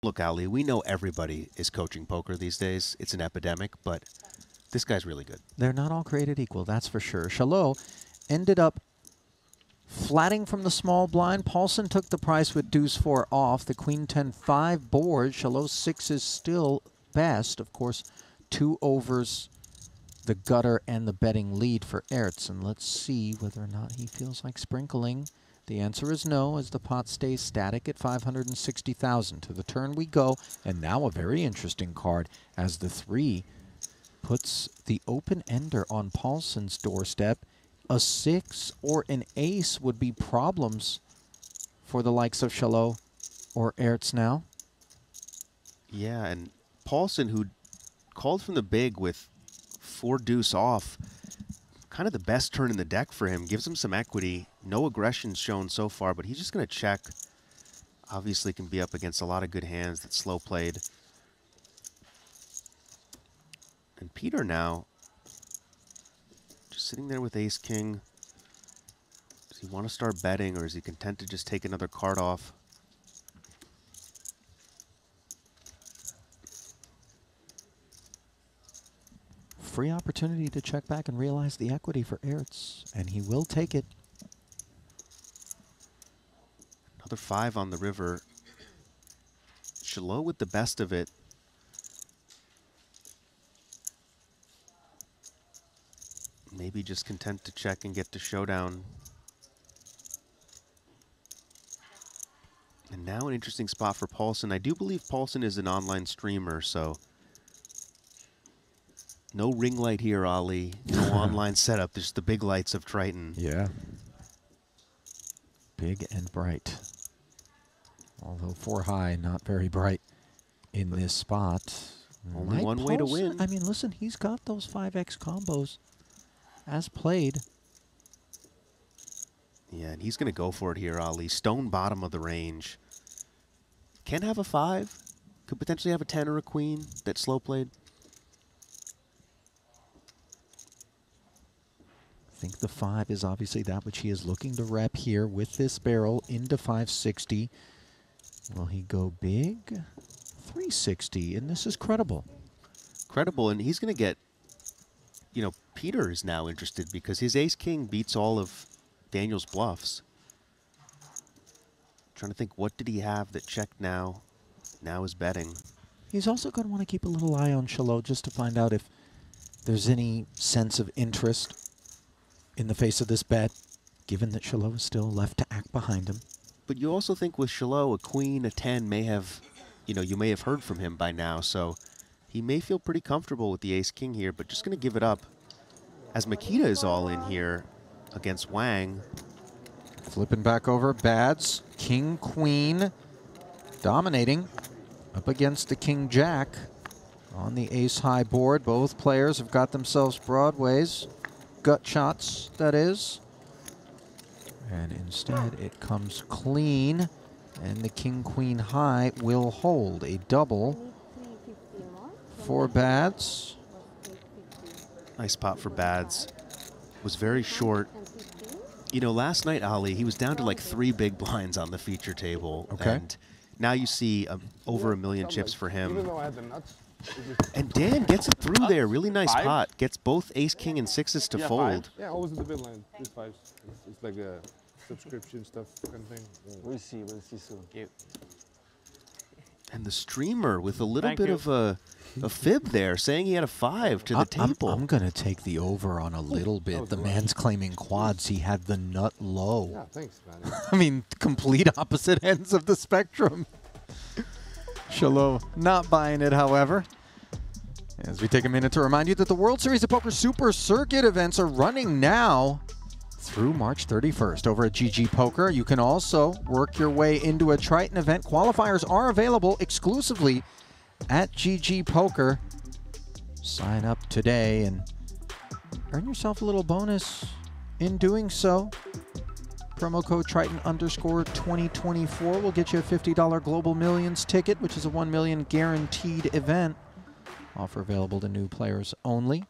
Look, Ali, we know everybody is coaching poker these days. It's an epidemic, but this guy's really good. They're not all created equal, that's for sure. Chalot ended up flatting from the small blind. Paulson took the price with deuce 4 off. The queen 10-5 board. Chalot 6 is still best. Of course, 2 overs the gutter and the betting lead for Ertz. And let's see whether or not he feels like sprinkling. The answer is no, as the pot stays static at 560,000. To the turn we go, and now a very interesting card as the 3 puts the open-ender on Paulson's doorstep. A 6 or an ace would be problems for the likes of Chalot or Ertz now. Yeah, and Paulson, who called from the big with 4 deuce off, kind of the best turn in the deck for him, gives him some equity. No aggression shown so far, but he's just going to check. Obviously can be up against a lot of good hands that slow played. And Peter now, just sitting there with ace-king. Does he want to start betting, or is he content to just take another card off? Free opportunity to check back and realize the equity for Ertz, and he will take it. Another 5 on the river. Chalot with the best of it. Maybe just content to check and get to showdown. And now an interesting spot for Paulson. I do believe Paulson is an online streamer, so no ring light here, Ali. No online setup. Just the big lights of Triton. Yeah. Big and bright. Although 4 high, not very bright in this spot. Only one way to win. I mean, listen, he's got those 5x combos as played. Yeah, and he's going to go for it here, Ali. Stone bottom of the range. Can have a 5. Could potentially have a 10 or a queen that slow played. I think the 5 is obviously that which he is looking to rep here with this barrel into 560. Will he go big? 360, and this is credible. Credible, and he's going to get, you know, Peter is now interested because his ace-king beats all of Daniel's bluffs. Trying to think, what did he have that checked now? Now is betting. He's also going to want to keep a little eye on Chalot just to find out if there's any sense of interest in the face of this bet, given that Chalot is still left to act behind him. But you also think with Chalot, a queen, a 10 may have, you know, you may have heard from him by now, so he may feel pretty comfortable with the ace-king here, but just going to give it up as Makita is all in here against Wang. Flipping back over, Bads, king, queen, dominating up against the king-jack on the ace-high board. Both players have got themselves broadways, gut shots, that is. And instead, it comes clean, and the king-queen high will hold. A double for Bads. Nice pot for Bads. Was very short. You know, last night, Ali, he was down to like 3 big blinds on the feature table. Okay. And now you see over 1 million chips for him. And Dan gets it through there. Really nice pot. Gets both ace, king, and 6s to fold. Yeah, always in the big line. These 5s. It's like a subscription stuff kind of thing. Yeah. We'll see soon. And the streamer with a little bit of a fib there, saying he had a 5 to the table. I'm going to take the over on a little bit. The man's claiming quads. He had the nut low. Yeah, thanks, man. I mean, complete opposite ends of the spectrum. Chalot not buying it, however. As we take a minute to remind you that the World Series of Poker Super Circuit events are running now through March 31st over at GG Poker. You can also work your way into a Triton event. Qualifiers are available exclusively at GG Poker. Sign up today and earn yourself a little bonus in doing so. Promo code Triton_2024 will get you a $50 Global Millions ticket, which is a $1 million guaranteed event. Offer available to new players only.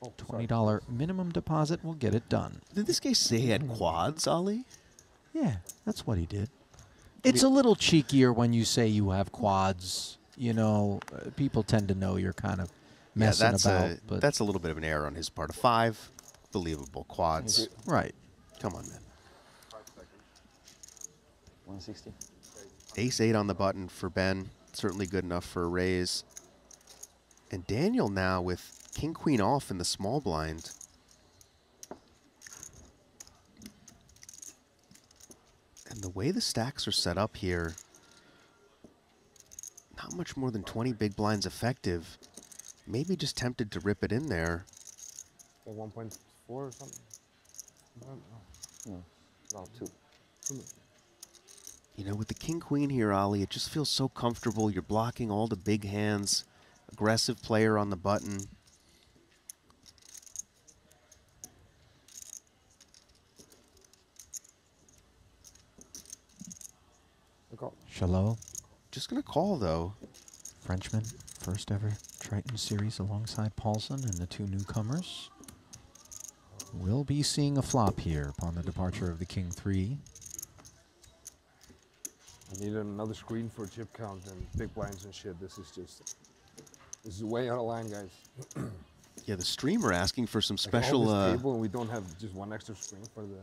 $20 minimum deposit will get it done. Did this guy say he had quads, Ali? Yeah, that's what he did. It's a little cheekier when you say you have quads. You know, people tend to know you're kind of messing about. But that's a little bit of an error on his part. A 5, believable. Quads. Right. Come on, man. 160. Ace-8 on the button for Ben. Certainly good enough for a raise. And Daniel now with king-queen off in the small blind. And the way the stacks are set up here, not much more than 20 big blinds effective. Maybe just tempted to rip it in there. Like 1.4 or something? No, about 2. You know, with the king-queen here, Ali, it just feels so comfortable. You're blocking all the big hands. Aggressive player on the button. Chalot. Just going to call, though. Frenchman, first ever Triton Series alongside Paulson and the 2 newcomers. We'll be seeing a flop here upon the departure of the King 3. I need another screen for chip count and big blinds and shit. This is way out of line, guys. Yeah, the streamer asking for some Like special... all this table and we don't have just one extra screen for the...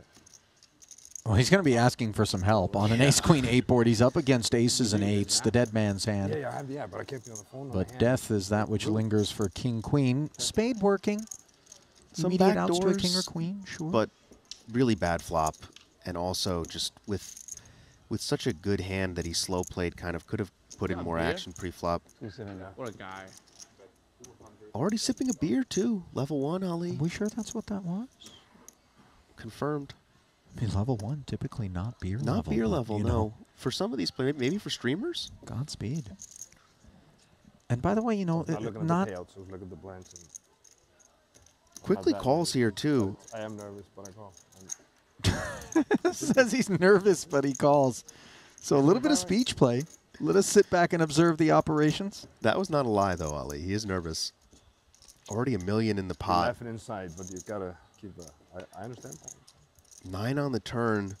Well, he's going to be asking for some help. On an ace-queen 8 board, he's up against aces and 8s, the dead man's hand. Yeah, but I can't be on the phone. But death is that which lingers for king-queen. Spade working. Some Immediate back outs to a doors, king or queen, sure. But really bad flop. And also just with such a good hand that he slow played, kind of could have put in more action pre-flop. What a guy. Already sipping a beer, too. Level 1, Ali. Are we sure that's what that was? Confirmed. I mean, level 1, typically not beer level. Not beer level, you no. know. For some of these players, maybe for streamers? Godspeed. And by the way, you know, Not looking not... at the payouts, so look at the blinds. And Quickly calls here, too. I am nervous, but I call. Says he's nervous, but he calls. So a little bit of speech play. Let us sit back and observe the operations. That was not a lie, though, Ali. He is nervous. Already $1 million in the You're pot. laughing inside, but you gotta keep I understand. 9 on the turn.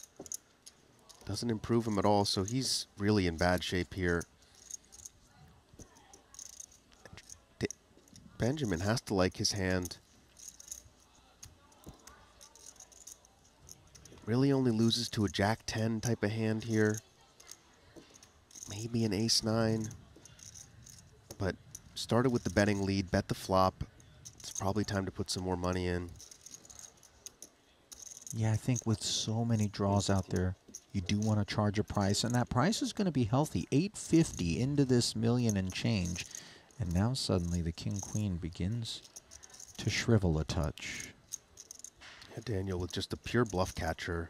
Doesn't improve him at all, so he's really in bad shape here. Benjamin has to like his hand. Really only loses to a Jack-10 type of hand here. Maybe an Ace-9. But started with the betting lead, bet the flop. It's probably time to put some more money in. Yeah, I think with so many draws out there, you do want to charge a price, and that price is going to be healthy. $850 into this million and change. And now suddenly the king-queen begins to shrivel a touch. Yeah, Daniel with just a pure bluff catcher.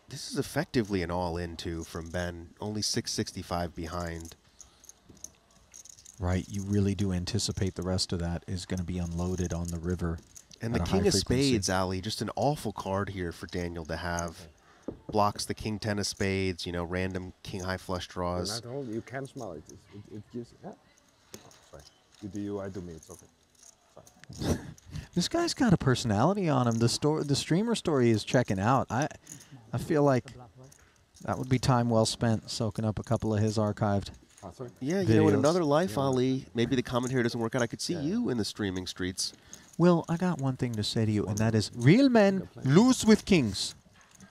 This is effectively an all-in, too, from Ben. Only 665 behind. Right, you really do anticipate the rest of that is going to be unloaded on the river. And the king of spades, Ali, just an awful card here for Daniel to have. Blocks the king 10 of spades, you know, random king high flush draws. You can smell it. It gives. Yeah. Oh, sorry. You do you, I do me. It's okay. Sorry. This guy's got a personality on him. The streamer story is checking out. I feel like that would be time well spent soaking up a couple of his archived. Yeah, you know, in another life, Ali, maybe the commentary doesn't work out. I could see you in the streaming streets. Will, I got one thing to say to you, and that is real men lose with kings.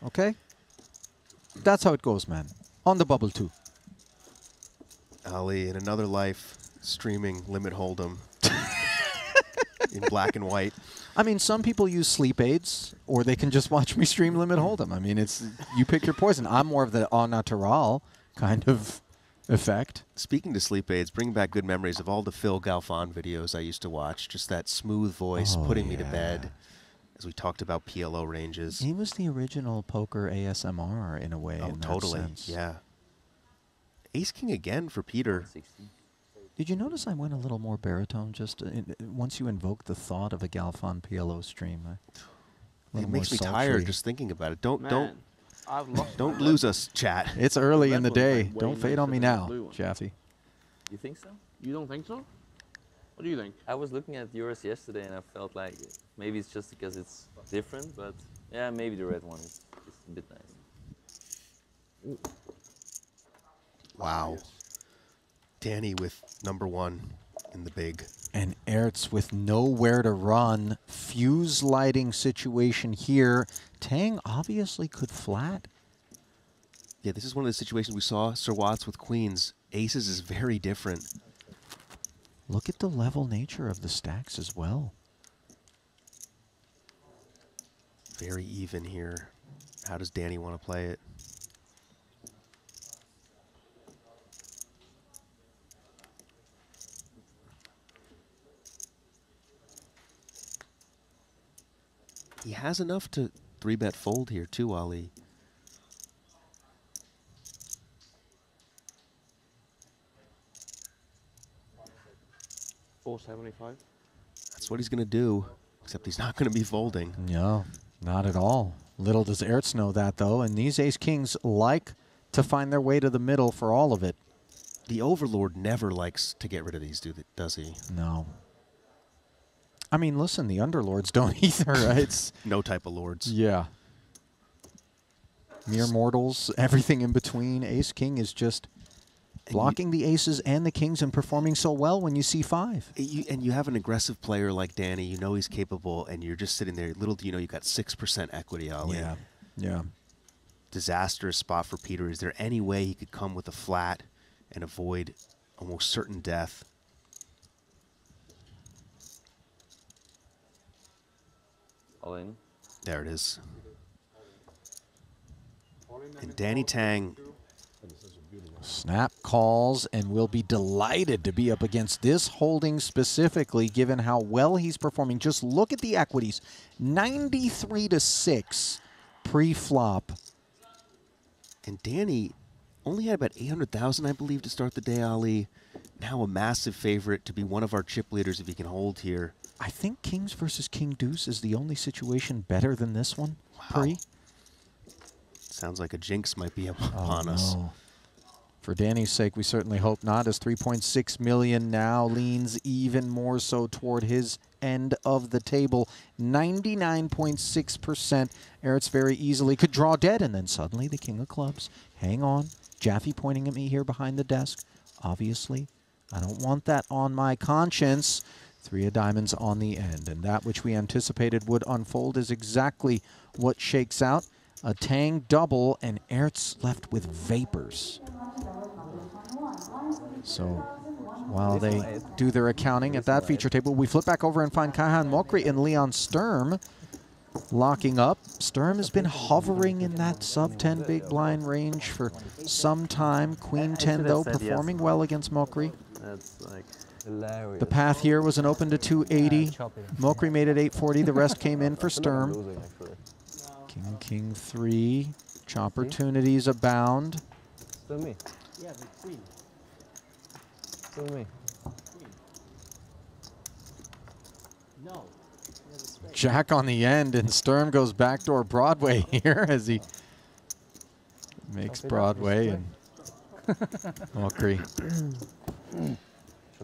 Okay? That's how it goes, man. On the bubble, too. Ali, in another life, streaming Limit Hold'em in black and white. I mean, some people use sleep aids, or they can just watch me stream Limit Hold'em. I mean, it's you pick your poison. I'm more of the au natural kind of effect. Speaking to sleep aids, bring back good memories of all the Phil Galfond videos I used to watch. Just that smooth voice putting me to bed as we talked about PLO ranges. He was the original poker ASMR in a way. Oh, in totally. That sense. Yeah. Ace King again for Peter. 60. Did you notice I went a little more baritone just once you invoke the thought of a Galfond PLO stream? It makes me tired just thinking about it. Don't lose us, chat. It's early in the day. Like Don't fade on me now, Jaffe. You think so? You don't think so? What do you think? I was looking at yours yesterday and I felt like maybe it's just because it's different, but yeah, maybe the red one is a bit nice. Wow. Danny with #1 in the big. And Ertz with nowhere to run. Fuse lighting situation here. Tang obviously could flat. Yeah, this is one of the situations we saw Sir Watts with queens. Aces is very different. Look at the level nature of the stacks as well. Very even here. How does Danny want to play it? He has enough to 3-bet fold here too, Ali. $4.75. That's what he's going to do, except he's not going to be folding. No, not at all. Little does Ertz know that, though, and these ace-kings like to find their way to the middle for all of it. The Overlord never likes to get rid of these, does he? No. I mean, listen, the Underlords don't either, right? It's no type of lords. Yeah. Mere mortals, everything in between. Ace-king is just blocking the aces and the kings and performing so well when you see 5. And you have an aggressive player like Danny, you know he's capable, and you're just sitting there. Little do you know you've got 6% equity, Ali. Yeah, yeah. Disastrous spot for Peter. Is there any way he could come with a flat and avoid almost certain death? All in. There it is. And Danny Tang. Snap calls and will be delighted to be up against this holding specifically, given how well he's performing. Just look at the equities. 93-6 pre-flop. And Danny only had about 800,000, I believe, to start the day, Ali. Now a massive favorite to be one of our chip leaders if he can hold here. I think kings versus king deuce is the only situation better than this one. Wow. Sounds like a jinx might be upon us. For Danny's sake, we certainly hope not, as 3.6 million now leans even more so toward his end of the table. 99.6%. Ertz very easily could draw dead, and then suddenly the king of clubs. Hang on. Jaffe pointing at me here behind the desk. Obviously, I don't want that on my conscience. 3 of diamonds on the end, and that which we anticipated would unfold is exactly what shakes out. A Tang double, and Ertz left with vapors. So while they do their accounting at that feature table, we flip back over and find Kaihan Mokri and Leon Sturm locking up. Sturm has been hovering in that sub-10 big blind range for some time. Queen 10, though, performing well against Mokri. That's like The path here was an open to 280. Mokri made it 840. The rest came in for Sturm. King, king 3. Opportunities abound. Still me. Yeah, the queen. Still me. No. Jack on the end, and Sturm goes backdoor Broadway here as he makes Broadway and Mokri.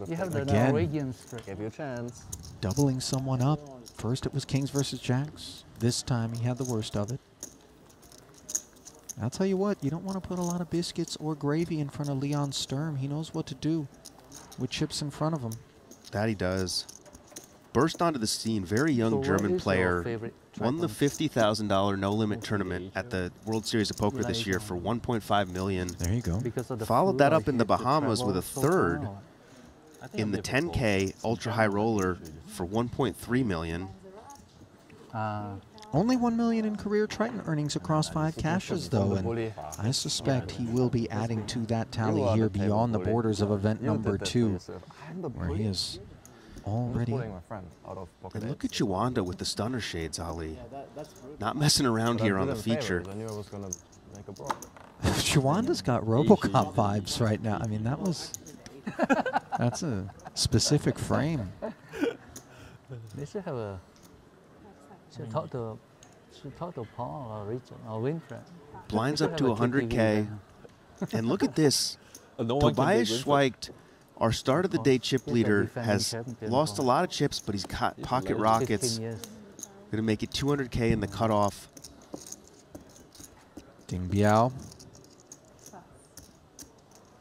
You have the Again. Norwegian strip. Give you a chance. Doubling someone up. First it was kings versus jacks. This time he had the worst of it. I'll tell you what, you don't want to put a lot of biscuits or gravy in front of Leon Sturm. He knows what to do with chips in front of him. That he does. Burst onto the scene, very young German player. Won the $50,000 no-limit tournament at the World Series of Poker this year for $1.5 million. There you go. Followed that up in the Bahamas with a third in the 10K ultra-high roller for $1.3 million. Only $1 million in career Triton earnings across 5 caches, though, and I suspect he will be adding to that tally here beyond the borders of event number 2, where he is already. And look at Juanda with the stunner shades, Ali. Not messing around here on the feature. Juanda's got RoboCop vibes right now. I mean, that's a specific frame. They should have a. Should talk to Paul or Richard or Winfred. Blinds up to 100K. And look at this. Tobias Schweigt, our start of the day chip leader, has lost a lot of chips, but he's got pocket rockets. Going to make it 200K in the cutoff. Ding Biao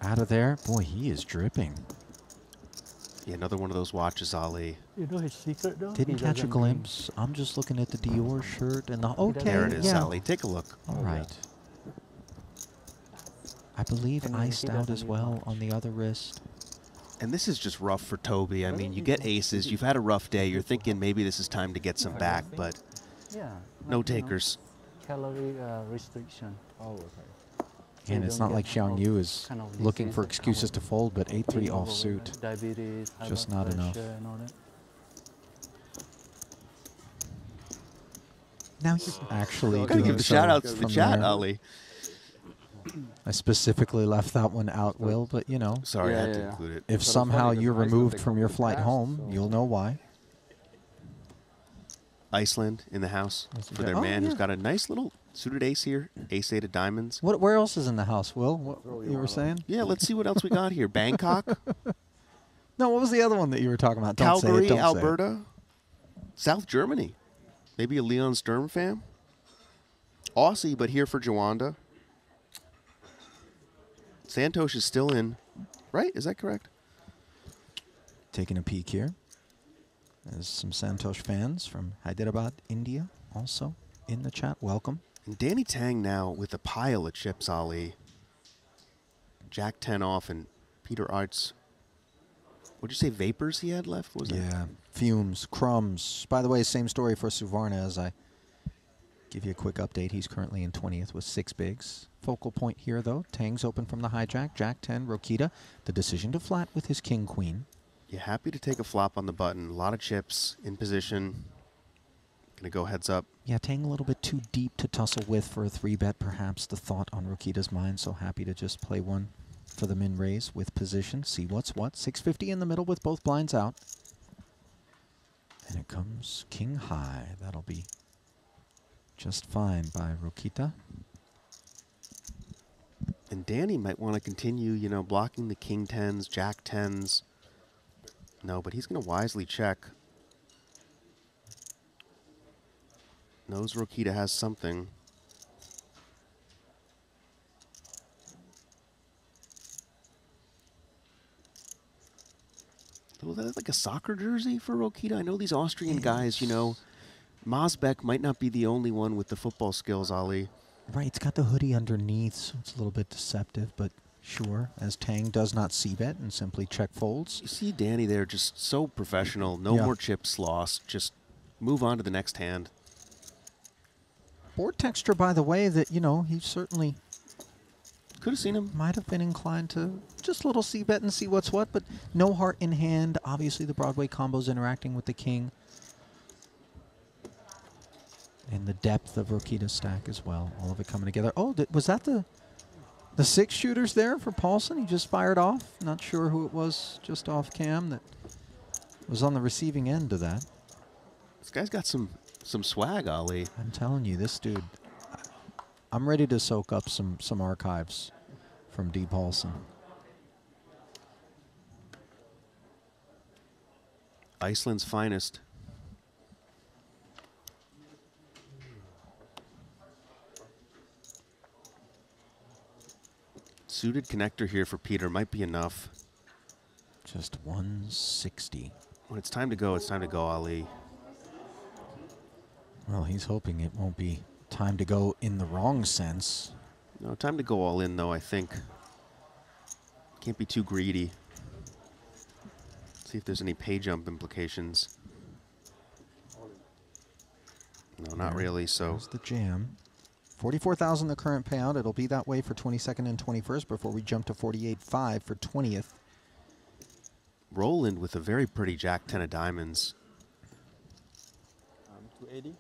Out of there. Boy, he is dripping. Yeah, another one of those watches, Ali. You know his secret though? Didn't He catch a doesn't glimpse. I'm just looking at the Dior shirt and the... Okay, There it is, yeah. Ali. Take a look. All right. I believe And iced he out doesn't as need well much. on the other wrist. And this is just rough for Toby. I mean, you get aces. You've had a rough day. You're thinking maybe this is time to get some back, but Yeah. no like, you know, takers. Calorie restriction. Oh, okay. And You it's don't not like get all Xiang Yu is kind of looking disease for that come excuses with to fold, but 8-3 being off overweight, suit. like diabetes, high Just blood not enough. pressure and all that. Now he's actually Gotta doing give the so shout outs to the from chat, there. Ali. I specifically left that one out, Will, but you know, Sorry, I had Yeah, to yeah. include it. if But somehow it's funny 'cause you're Iceland, removed they from come your with flight gas, home, so- you'll know why. Iceland in the house Yes, for yeah. their Oh, man who's yeah. got a nice little suited ace here. Ace-8 of diamonds. Where else is in the house, Will? What you were saying? Yeah, let's see what else we got here. Bangkok, No, what was the other one that you were talking about? Don't say Calgary, it, don't say it. Alberta, South Germany. Maybe a Leon Sturm fan. Aussie, but here for Jawanda. Santosh is still in, right? Is that correct? Taking a peek here. There's some Santosh fans from Hyderabad, India, also in the chat. Welcome. And Danny Tang now with a pile of chips, Ali. Jack 10 off and Peter Arts. What'd you say, vapors he had left? What was that? Yeah, fumes, crumbs. By the way, same story for Suvarna as I give you a quick update. He's currently in 20th with 6 bigs. Focal point here, though. Tang's open from the hijack. Jack 10, Rokita. The decision to flat with his king queen. You happy to take a flop on the button. A lot of chips in position. Gonna go heads up. Yeah, Tang a little bit too deep to tussle with for a 3-bet, perhaps the thought on Rokita's mind. So happy to just play one for the min raise with position. See what's what. 650 in the middle with both blinds out. And it comes king high. That'll be just fine by Rokita. And Danny might want to continue, you know, blocking the king 10s, jack 10s. No, but he's going to wisely check. Knows Rokita has something. Was that like a soccer jersey for Rokita? I know these Austrian guys, you know. Masbeck might not be the only one with the football skills, Ali. Right, it's got the hoodie underneath, so it's a little bit deceptive, but sure, as Tang does not c-bet and simply check folds. You see Danny there, just so professional. No Yeah. more chips lost. Just move on to the next hand. Board texture, by the way, that, you know, he certainly Could have seen him. might have been inclined to just a little c-bet and see what's what, but no heart in hand. Obviously, the Broadway combo's interacting with the king. And the depth of Rokita's stack as well. All of it coming together. Oh, was that the 6 shooters there for Paulson? He just fired off. Not sure who it was just off cam that was on the receiving end of that. This guy's got some swag, Ali. I'm telling you, this dude, I'm ready to soak up some archives from D. Paulson. Iceland's finest. Suited connector here for Peter might be enough. Just 160. When it's time to go, Ali. Well, he's hoping it won't be time to go in the wrong sense. No, time to go all in, though, I think. Can't be too greedy. See if there's any pay jump implications. No, not really, so... There's the jam. 44,000 the current payout. It'll be that way for 22nd and 21st before we jump to 48.5 for 20th. Roland with a very pretty jack 10 of diamonds. 280.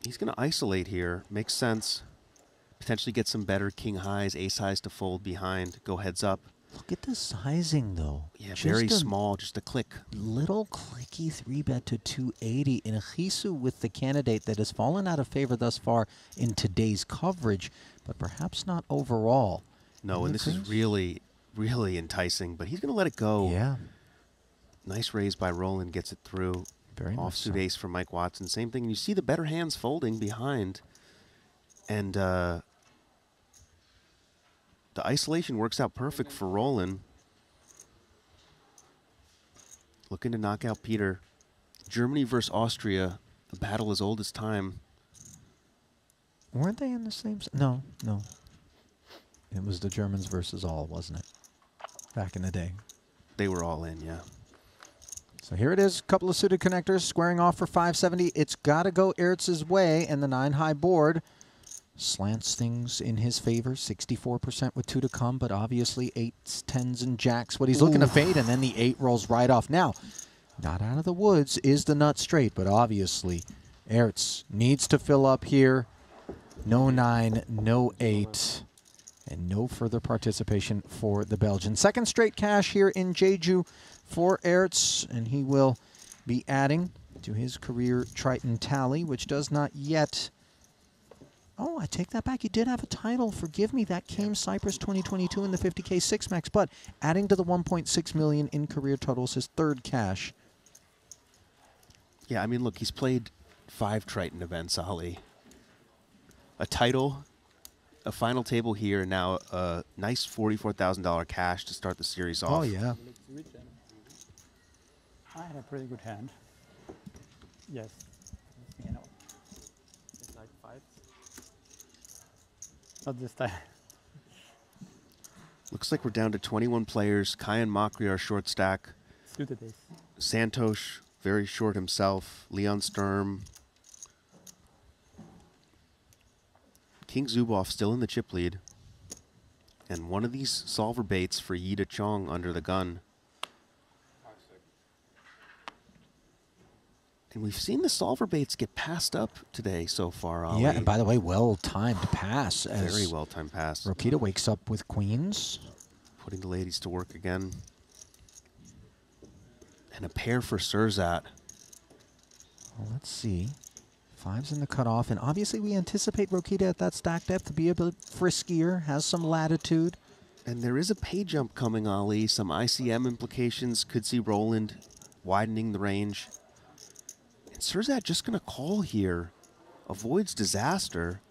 He's going to isolate here. Makes sense. Potentially get some better king highs, ace highs to fold behind. Go heads up. Look at the sizing, though. Yeah, Just very a small, just a click. Little clicky 3-bet to 280 in a Chisu with the candidate that has fallen out of favor thus far in today's coverage, but perhaps not overall. No, and this is really, really enticing, but he's going to let it go. Yeah. Nice raise by Roland, gets it through. Very much Offsuit so. ace for Mike Watson. Same thing. You see the better hands folding behind. And The isolation works out perfect for Roland. Looking to knock out Peter. Germany versus Austria, a battle as old as time. Weren't they in the same? No, no. It was the Germans versus all, wasn't it? Back in the day. They were all in, yeah. So here it is, a couple of suited connectors squaring off for 570. It's got to go Ertz's way, and the 9-high board slants things in his favor. 64% with 2 to come, but obviously 8s, 10s, and jacks. What he's looking to fade, and then the 8 rolls right off. Now, not out of the woods is the nut straight, but obviously Ertz needs to fill up here. No 9, no 8. And no further participation for the Belgian. Second straight cash here in Jeju for Ertz, and he will be adding to his career Triton tally, which does not yet... Oh, I take that back. He did have a title. Forgive me. That came Cyprus 2022 in the 50K 6-max, but adding to the 1.6 million in career totals, his third cash. Yeah, I mean, look, he's played 5 Triton events, Ali. A title, a final table here, now a nice $44,000 cash to start the series off. Oh, yeah. I had a pretty good hand. Yes. You know. It's like 5. Not this time. Looks like we're down to 21 players. Kai and Makri are short stack. Suited ace. Santosh, very short himself. Leon Sturm. King Zubov still in the chip lead. And one of these solver baits for Yida Chong under the gun. And we've seen the solver baits get passed up today so far, Ali. Yeah, and by the way, well-timed pass. Very well-timed pass. Rokita wakes up with queens. Putting the ladies to work again. And a pair for Surzat. Well, let's see. 5's in the cutoff, and obviously we anticipate Rokita at that stack depth to be a bit friskier, has some latitude. And there is a pay jump coming, Ali. Some ICM implications. Could see Roland widening the range. And Surzat just going to call here. Avoids disaster.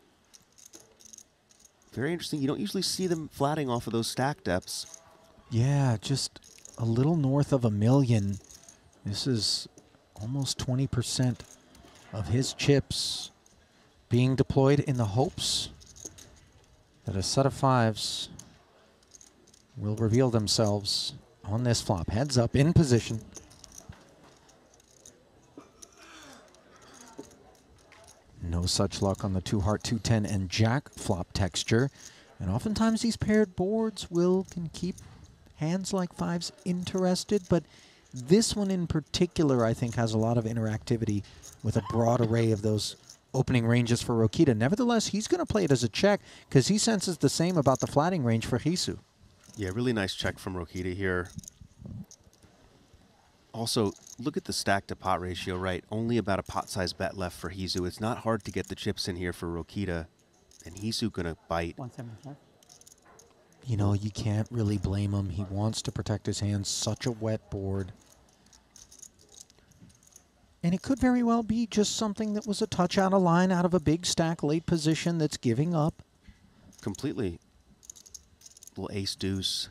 Very interesting. You don't usually see them flatting off of those stack depths. Yeah, just a little north of $1 million. This is almost 20% of his chips being deployed in the hopes that a set of 5s will reveal themselves on this flop. Heads up, in position. No such luck on the 2-heart, 2-10, and jack flop texture. And oftentimes these paired boards can keep hands like 5s interested, but this one in particular, I think, has a lot of interactivity with a broad array of those opening ranges for Rokita. Nevertheless, he's going to play it as a check because he senses the same about the flatting range for Hisu. Yeah, really nice check from Rokita here. Also, look at the stack to pot ratio, right? Only about a pot size bet left for Hisu. It's not hard to get the chips in here for Rokita. And Hisu going to bite. 175. You know, you can't really blame him. He wants to protect his hands. Such a wet board. And it could very well be just something that was a touch out of line out of a big stack late position that's giving up. Completely. Little ace deuce.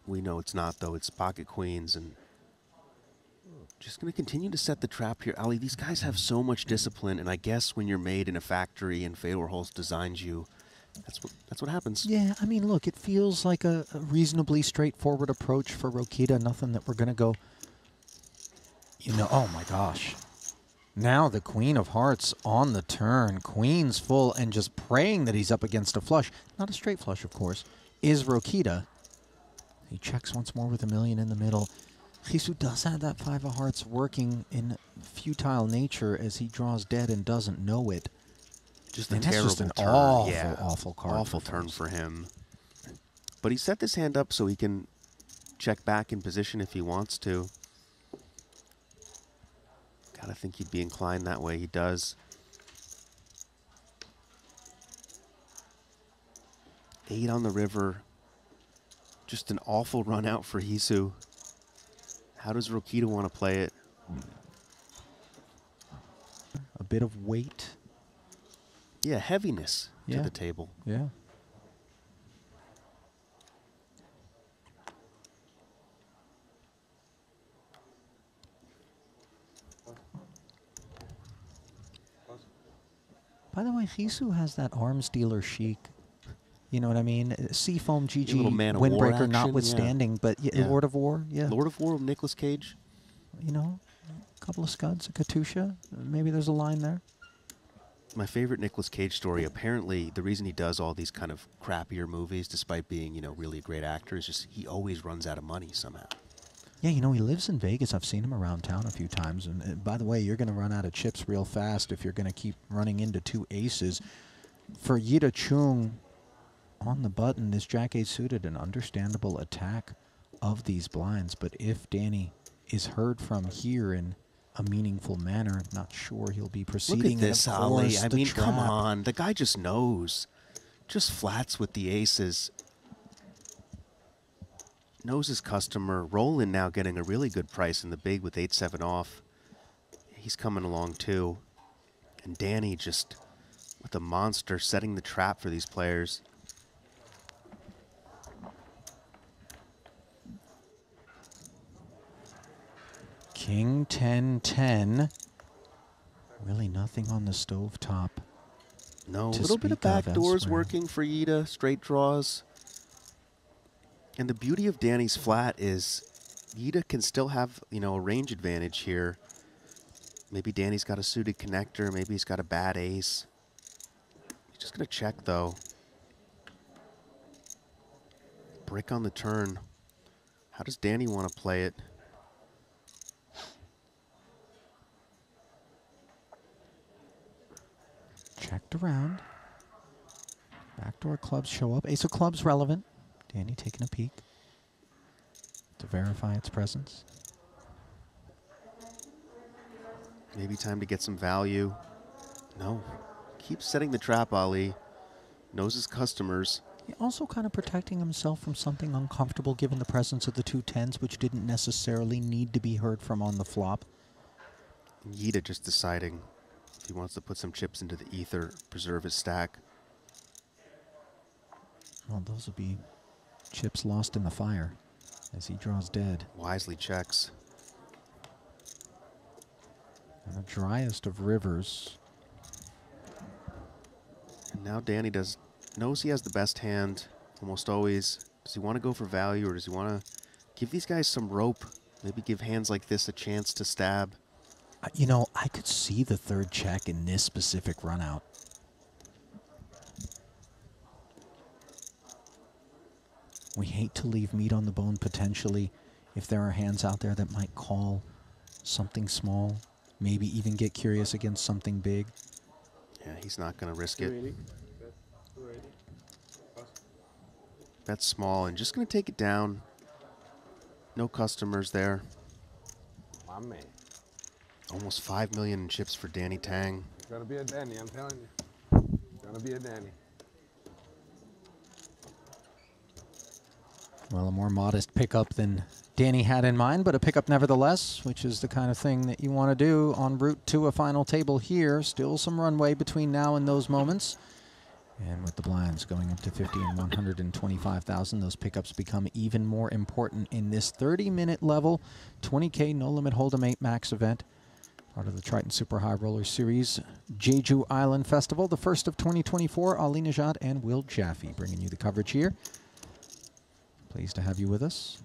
We know it's not, though. It's pocket queens. And just going to continue to set the trap here. Ali, these guys have so much discipline. And I guess when you're made in a factory and Fedor Holst designs you, that's what happens. Yeah, I mean, look, it feels like a reasonably straightforward approach for Rokita. Nothing that we're going to go, you know, oh my gosh. Now the Queen of Hearts on the turn. Queens full and just praying that he's up against a flush. Not a straight flush, of course. Is Rokita. He checks once more with $1 million in the middle. Hisu does have that 5 of Hearts working in futile nature as he draws dead and doesn't know it. Just a and that's terrible just an turn. awful, Yeah, awful card. Awful turn for him. But he set this hand up so he can check back in position if he wants to. Gotta think he'd be inclined that way. He does. 8 on the river. Just an awful run out for Hisu. How does Rokita want to play it? A bit of weight Yeah, heaviness to Yeah. the table. Yeah. By the way, Hisu has that arms dealer chic. You know what I mean? Seafoam GG little Man of War windbreaker action, notwithstanding, but Yeah. Lord of War, yeah. Lord of War with Nicolas Cage. You know, a couple of scuds, a Katusha. Maybe there's a line there. My favorite Nicolas Cage story, apparently the reason he does all these kind of crappier movies, despite being, really a great actor, is just he always runs out of money somehow. Yeah, he lives in Vegas. I've seen him around town a few times. And by the way, you're going to run out of chips real fast if you're going to keep running into two aces. For Yida Chung, on the button, this Jack-8 suited, an understandable attack of these blinds. But if Danny is heard from here in a meaningful manner, I'm not sure he'll be proceeding. Look at this, Ali. I mean, come trap. on. The guy just knows. Just flats with the aces. Knows his customer. Roland now getting a really good price in the big with 8-7 off. He's coming along too. And Danny just with a monster setting the trap for these players. King 10-10. Really nothing on the stovetop. No, a to little bit of speak of backdoors elsewhere. working for Yida. Straight draws. And the beauty of Danny's flat is Yida can still have, a range advantage here. Maybe Danny's got a suited connector. Maybe he's got a bad ace. He's just going to check, though. Brick on the turn. How does Danny want to play it? Checked around. Backdoor clubs show up. Ace of clubs relevant. Danny taking a peek to verify its presence. Maybe time to get some value. No. Keeps setting the trap, Ali. Knows his customers. Also kind of protecting himself from something uncomfortable given the presence of the two tens, which didn't necessarily need to be heard from on the flop. Yida just deciding if he wants to put some chips into the ether, preserve his stack. Well, those will be chips lost in the fire as he draws dead. Wisely checks. And the driest of rivers. And now Danny knows he has the best hand almost always. Does he want to go for value, or does he want to give these guys some rope? Maybe give hands like this a chance to stab. I could see the third check in this specific run out. We hate to leave meat on the bone potentially if there are hands out there that might call something small, maybe even get curious against something big. Yeah, he's not going to risk it. That's small and just going to take it down. No customers there. My man. Almost 5 million in chips for Danny Tang. It's gonna be a Danny, I'm telling you. It's gonna be a Danny. Well, a more modest pickup than Danny had in mind, but a pickup nevertheless, which is the kind of thing that you want to do en route to a final table here. Still some runway between now and those moments. And with the blinds going up to 50 and 125,000, those pickups become even more important in this 30-minute level, 20K No Limit Hold'em 8 Max event. Part of the Triton Super High Roller Series Jeju Island Festival, the first of 2024. Ali Najad and Will Jaffe bringing you the coverage here. Pleased to have you with us.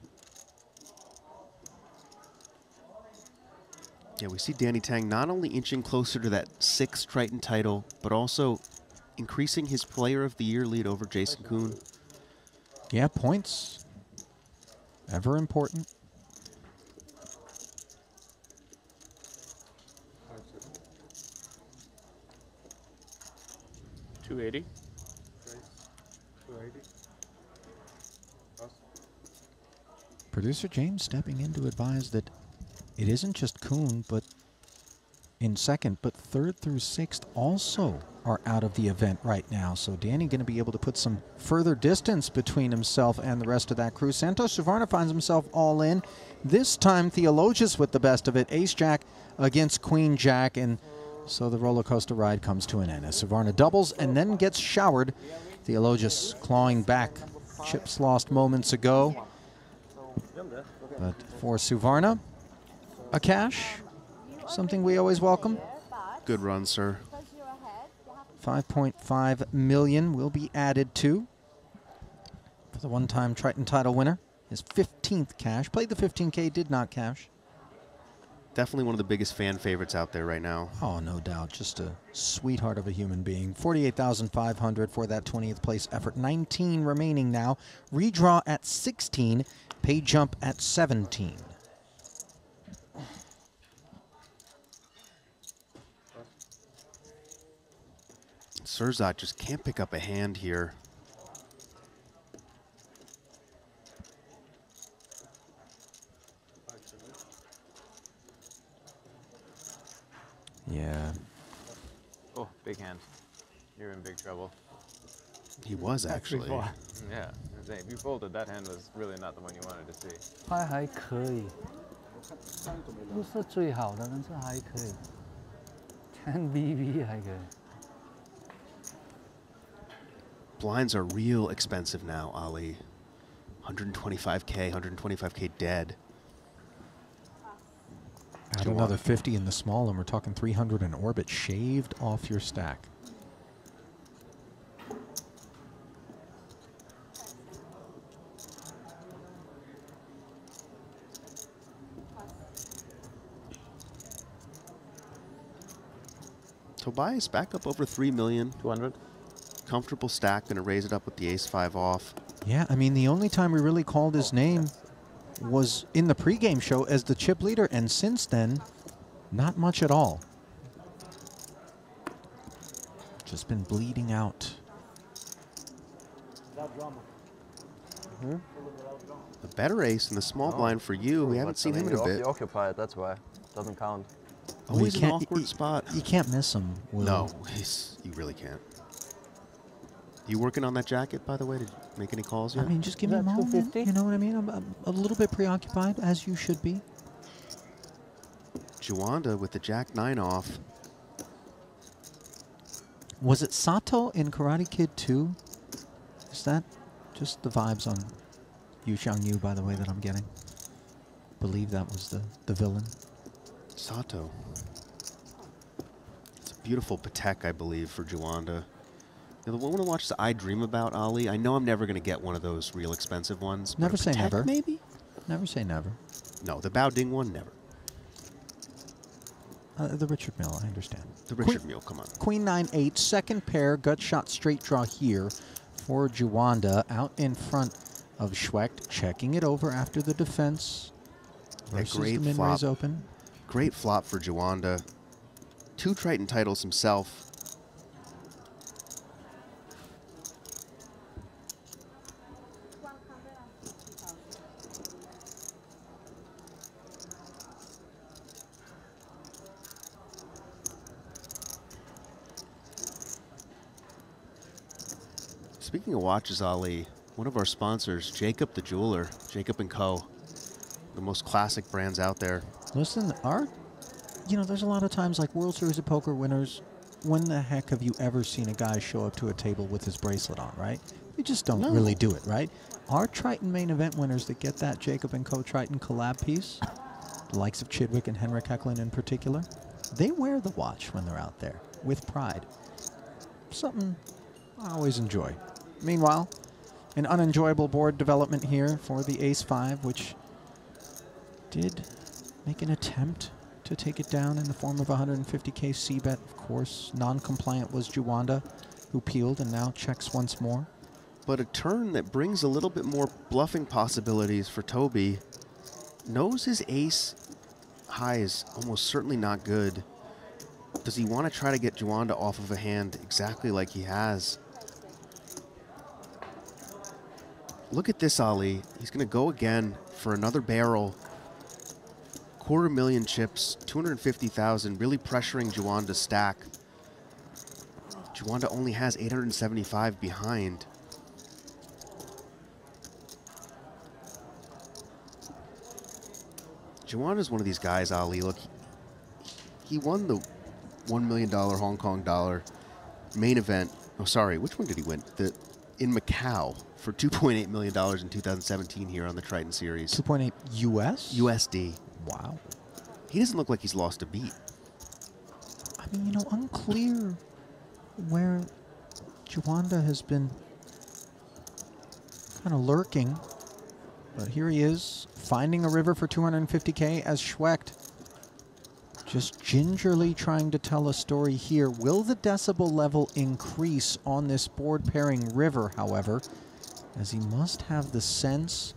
Yeah, we see Danny Tang not only inching closer to that 6th Triton title, but also increasing his Player of the Year lead over Jason Kuhn. Yeah, points. Ever important. $280. Producer James stepping in to advise that it isn't just Kuhn, but in second, but third through sixth also are out of the event right now. So Danny going to be able to put some further distance between himself and the rest of that crew. Santos Suvarna finds himself all in. This time Theologius with the best of it. Ace-Jack against Queen-Jack. And So the roller coaster ride comes to an end as Suvarna doubles and then gets showered. Theologus clawing back chips lost moments ago. But for Suvarna, a cash, something we always welcome. Good run, sir. 5.5 million will be added to for the one-time Triton title winner. His 15th cash. Played the 15K, did not cash. Definitely one of the biggest fan favorites out there right now. Oh, no doubt. Just a sweetheart of a human being. 48,500 for that 20th place effort. 19 remaining now. Redraw at 16. Pay jump at 17. Surzat just can't pick up a hand here. Yeah. Oh, big hand. You're in big trouble. He was actually. Yeah. If you folded, that hand was really not the one you wanted to see. 拍还可以，不是最好的，但是还可以。10 BB 还可以。 Blinds are real expensive now, Ali. 125K, 125K dead. Add another 50 in the small, and we're talking 300 in orbit shaved off your stack. Tobias back up over 3 million. 200. Comfortable stack, gonna raise it up with the ace-5 off. Yeah, I mean, the only time we really called his name was in the pregame show as the chip leader, and since then, not much at all. Just been bleeding out. A better ace in the small blind for you. We haven't seen him in a bit. You occupy it, that's why. Doesn't count. Always an awkward spot. You can't miss him, Will. No, you really can't. You working on that jacket, by the way? Did you make any calls yet? I mean, just give me a moment. You know what I mean? I'm a little bit preoccupied, as you should be. Juanda with the Jack-9 off. Was it Sato in Karate Kid 2? Is that just the vibes on Yu Xiangyu, by the way, that I'm getting? Believe that was the villain. Sato. It's a beautiful Patek, I believe, for Juanda. You know, the one to watch the I Dream About, Ali. I know I'm never going to get one of those real expensive ones. Never say Patek, never. Maybe? Never say never. No, the Bao Ding one, never. The Richard Mille, I understand. The Richard Mille, come on. Queen 9-8, second pair, gut shot straight draw here for Juanda, out in front of Schwecht, checking it over after the defense. Versus great the min flop. raise open. Great flop for Juanda. 2 Triton titles himself. Speaking of watches, Ali, one of our sponsors, Jacob the Jeweler, Jacob & Co., the most classic brands out there. Listen, there's a lot of times like World Series of Poker winners, when the heck have you ever seen a guy show up to a table with his bracelet on, right? You just don't really do it, right? Our Triton main event winners that get that Jacob & Co. Triton collab piece, the likes of Chidwick and Henrik Hecklin in particular, they wear the watch when they're out there with pride. Something I always enjoy. Meanwhile, an unenjoyable board development here for the ace-5, which did make an attempt to take it down in the form of 150K c-bet. Of course, non-compliant was Juanda, who peeled and now checks once more. But a turn that brings a little bit more bluffing possibilities for Toby. Knows his ace high is almost certainly not good. Does he want to try to get Juanda off of a hand exactly like he has? Look at this, Ali. He's going to go again for another barrel. 250,000 chips, 250,000, really pressuring Juanda's stack. Juanda only has 875 behind. Juanda's one of these guys, Ali. Look, he won the $1 million Hong Kong dollar main event. Oh, sorry, which one did he win? In Macau for $2.8 million in 2017 here on the Triton Series. 2.8 US? USD. Wow. He doesn't look like he's lost a beat. I mean, you know, unclear where Juanda has been kind of lurking. But here he is, finding a river for 250K as Schwecht just gingerly trying to tell a story here. Will the decibel level increase on this board pairing river, however, as he must have the sense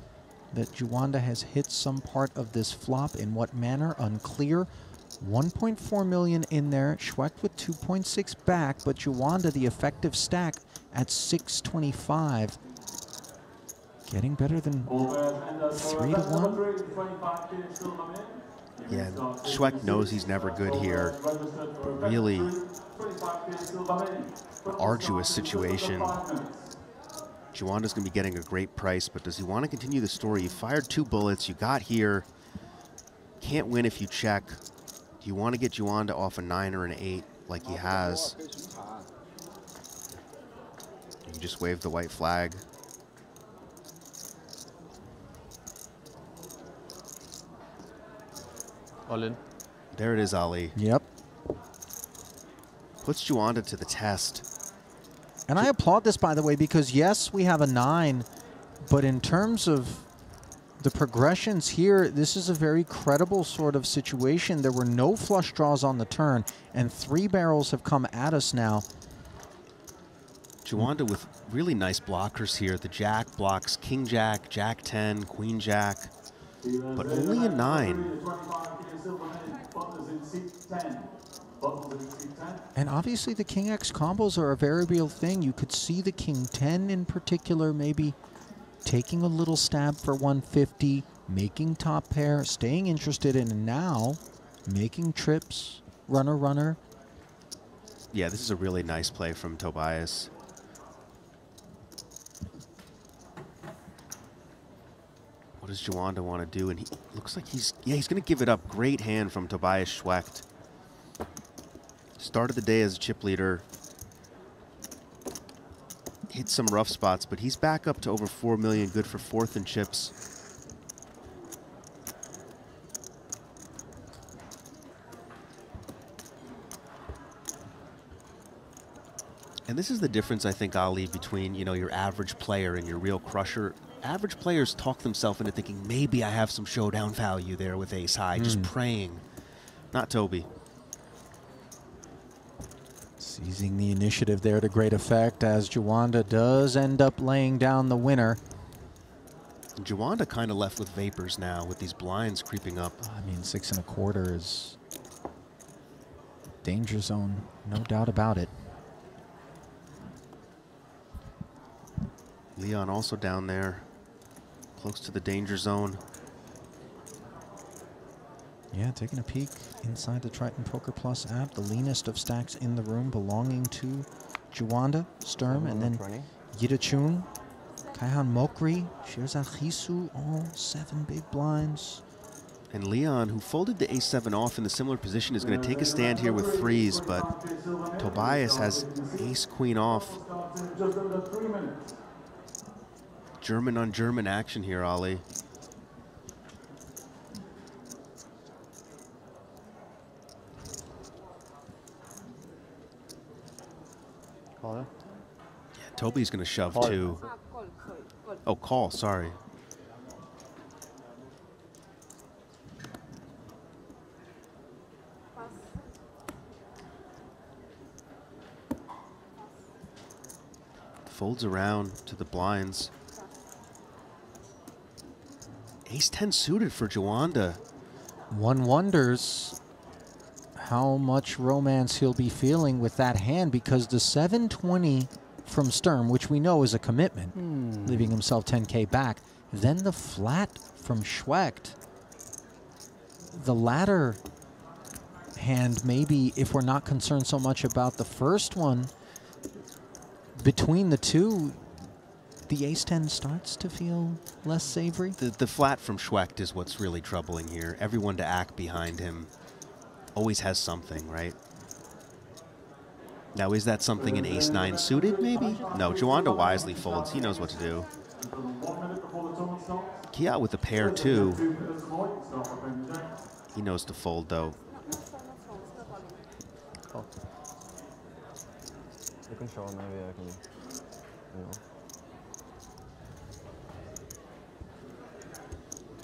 that Juanda has hit some part of this flop. In what manner? Unclear. 1.4 million in there. Schwecht with 2.6 back, but Juanda, the effective stack at 625. Getting better than 3 to 1. Yeah, Schwecht knows he's never good here. But really arduous situation. Juanda's going to be getting a great price, but does he want to continue the story? You fired 2 bullets. You got here. Can't win if you check. Do you want to get Juanda off a 9 or an 8 like he has? You just wave the white flag. All in. There it is, Ali. Yep. Puts Juanda to the test. And I applaud this, by the way, because yes, we have a 9, but in terms of the progressions here, this is a very credible sort of situation. There were no flush draws on the turn, and 3 barrels have come at us now. Juanda with really nice blockers here. The Jack blocks King Jack, Jack 10, Queen Jack, but only a 9. And obviously the King X combos are a very real thing. You could see the King 10 in particular maybe taking a little stab for 150, making top pair, staying interested in, and now making trips, runner, runner. Yeah, this is a really nice play from Tobias. What does Juanda want to do? And he looks like he's going to give it up. Great hand from Tobias Schwecht. Started the day as a chip leader. Hit some rough spots, but he's back up to over 4 million, good for 4th in chips. And this is the difference, I think, Ali, between, you know, your average player and your real crusher. Average players talk themselves into thinking, maybe I have some showdown value there with ace high, just praying. Not Toby. Seizing the initiative there to great effect as Juanda does end up laying down the winner. And Juanda kind of left with vapors now with these blinds creeping up. I mean, 6 1/4 is danger zone, no doubt about it. Leon also down there, close to the danger zone. Yeah, taking a peek inside the Triton Poker Plus app, the leanest of stacks in the room belonging to Juanda, Sturm, and then Yidachun, Kaihan Mokri, Shirzad Hisu, all 7 big blinds. And Leon, who folded the ace-7 off in a similar position, is going to take a stand here with 3s, but Tobias has ace-queen off. German on German action here, Ali. Call. Yeah, Toby's going to shove too. Oh, call, sorry. Folds around to the blinds. Ace-10 suited for Juanda. One wonders how much romance he'll be feeling with that hand, because the 720 from Sturm, which we know is a commitment, leaving himself 10K back, then the flat from Schwecht. The latter hand, maybe if we're not concerned so much about the first one, between the two, the ace-10 starts to feel less savory. The flat from Schwecht is what's really troubling here. Everyone to act behind him always has something, right? Now, is that something an ace-9 suited, maybe? No, Joanda wisely folds. He knows what to do. Kia with a pair, too. He knows to fold, though. You can show, maybe I can, you know.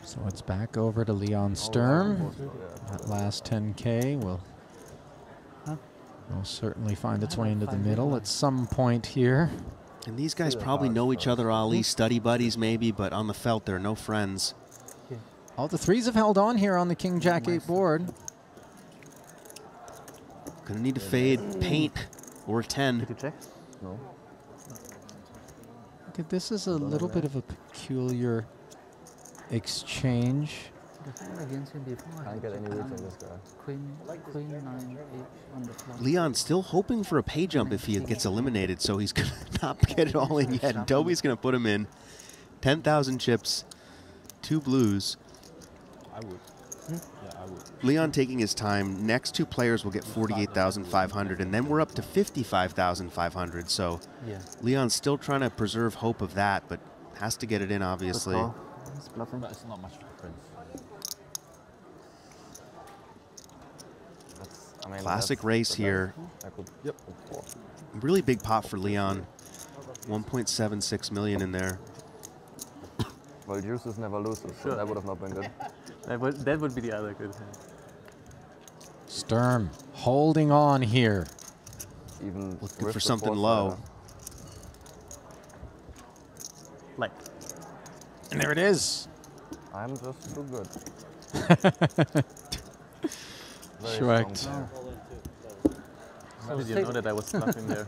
So it's back over to Leon Sturm. That last 10K will certainly find its way into the middle at some point here. And these guys probably know each other, Ali. Study buddies, maybe, but on the felt, they're no friends. All the threes have held on here on the King Jack 8 board. Gonna need to fade, paint, or 10. Did you check? No. Okay, this is a little bit of a peculiar exchange. Can't get any reads on this guy. Queen 9, 8 on the flop. Leon's still hoping for a pay jump if he gets eliminated, so he's gonna not get it all in yet. And Toby's gonna put him in. 10,000 chips, 2 blues. I would. Yeah, I would. Leon taking his time. Next 2 players will get 48,500, and then we're up to 55,500. So Yeah. Leon's still trying to preserve hope of that, but has to get it in, obviously. He's bluffing. But it's not much difference. I mean, Classic that's race the here. best. I could, Yep. Really big pot for Leon. 1.76 million in there. Well, juices never loses, so that would have not been good. That would be the other good hand. Sturm holding on here. Even Looking with for the something four low. sider. Like, And there it is. I'm just too good. Correct. how did you know that I was bluffing there?